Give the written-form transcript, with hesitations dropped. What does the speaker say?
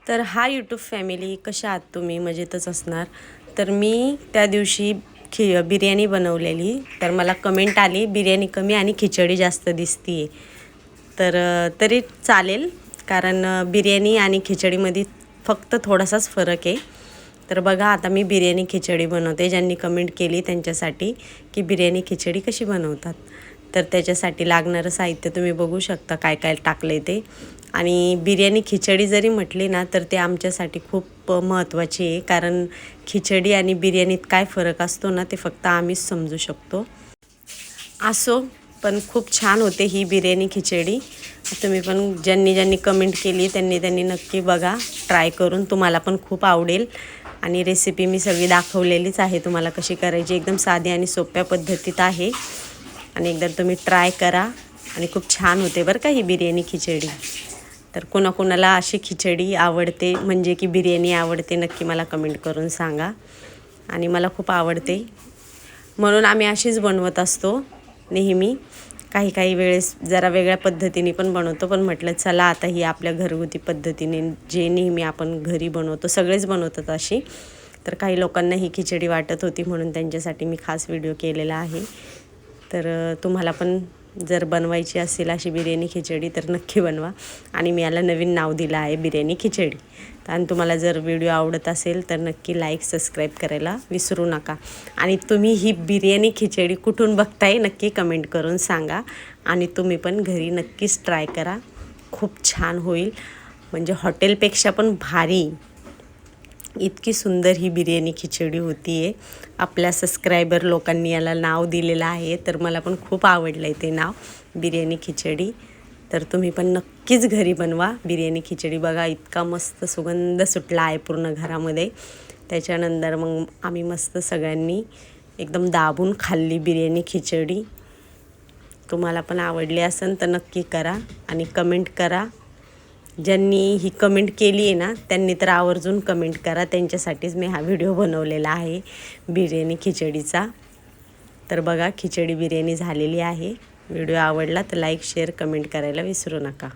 तर हा YouTube family, कशा आहात तुम्ही? मजेतच असणार. तर मी त्या दिवशी बिर्याणी बनवलेली, तर मला कमेंट आली बिर्याणी कमी आणि खिचडी जास्त दिसती आहे. तर तरी चालेल, कारण बिर्याणी आणि खिचडीमध्ये फक्त थोडासाच फरक आहे. तर बघा, आता मी बिर्याणी खिचडी बनवते. ज्यांनी कमेंट केली त्यांच्यासाठी की बिर्याणी खिचडी कशी बनवतात, तर त्याच्यासाठी लागणारं साहित्य तुम्ही बघू शकता काय काय टाकले ते. आणि बिर्याणी खिचडी जरी म्हटली ना, तर ते आमच्यासाठी खूप महत्त्वाची आहे, कारण खिचडी आणि बिर्याणीत काय फरक असतो ना, ते फक्त आम्हीच समजू शकतो. असो, पण खूप छान होते ही बिर्याणी खिचडी. तुम्ही पण ज्यांनी कमेंट केली त्यांनी नक्की बघा ट्राय करून, तुम्हाला पण खूप आवडेल. आणि रेसिपी मी सगळी दाखवलेलीच आहे तुम्हाला कशी करायची, एकदम साधी आणि सोप्या पद्धतीत आहे. आणि एकदा तुम्ही ट्राय करा, आणि खूप छान होते बरं का ही बिर्याणी खिचडी. तर कोणाकोणाला अशी खिचडी आवडते, म्हणजे की बिर्याणी आवडते, नक्की मला कमेंट करून सांगा. आणि मला खूप आवडते, म्हणून आम्ही अशीच बनवत असतो नेहमी. काही वेळेस जरा वेगळ्या पद्धतीने पण बनवतो, पण म्हटलं चला आता ही आपल्या घरगुती पद्धतीने जे नेहमी आपण घरी बनवतो, सगळेच बनवतात अशी. तर काही लोकांना ही खिचडी वाटत होती, म्हणून त्यांच्यासाठी मी खास व्हिडिओ केलेला आहे. तर तुम्हाला पण जर बनवायची असेल अशी बिर्याणी खिचडी तर नक्की बनवा. आणि मी याला नवीन नाव दिलं आहे बिर्याणी खिचडी. आणि तुम्हाला जर व्हिडिओ आवडत असेल तर नक्की लाईक सबस्क्राईब करायला विसरू नका. आणि तुम्ही ही बिर्याणी खिचडी कुठून बघताय नक्की कमेंट करून सांगा. आणि तुम्ही पण घरी नक्कीच ट्राय करा, खूप छान होईल, म्हणजे हॉटेलपेक्षा पण भारी. इतकी सुंदर ही बिर्याणी खिचडी होती आहे. आपल्या सबस्क्रायबर लोकांनी याला नाव दिलेलं आहे, तर मला पण खूप आवडलं आहे ते नाव, बिर्याणी खिचडी. तर तुम्ही पण नक्कीच घरी बनवा बिर्याणी खिचडी. बघा, इतका मस्त सुगंध सुटला आहे पूर्ण घरामध्ये. त्याच्यानंतर मग आम्ही मस्त सगळ्यांनी एकदम दाबून खाल्ली बिर्याणी खिचडी. तुम्हाला पण आवडली असेल तर नक्की करा आणि कमेंट करा. ज्यांनी ही कमेंट केली आहे ना, त्यांनी तर आवर्जून कमेंट करा. त्यांच्यासाठीच मी हा व्हिडिओ बनवलेला आहे बिर्याणी खिचडीचा. तर बघा, खिचडी बिर्याणी झालेली आहे. व्हिडिओ आवडला तर लाईक शेअर कमेंट करायला विसरू नका.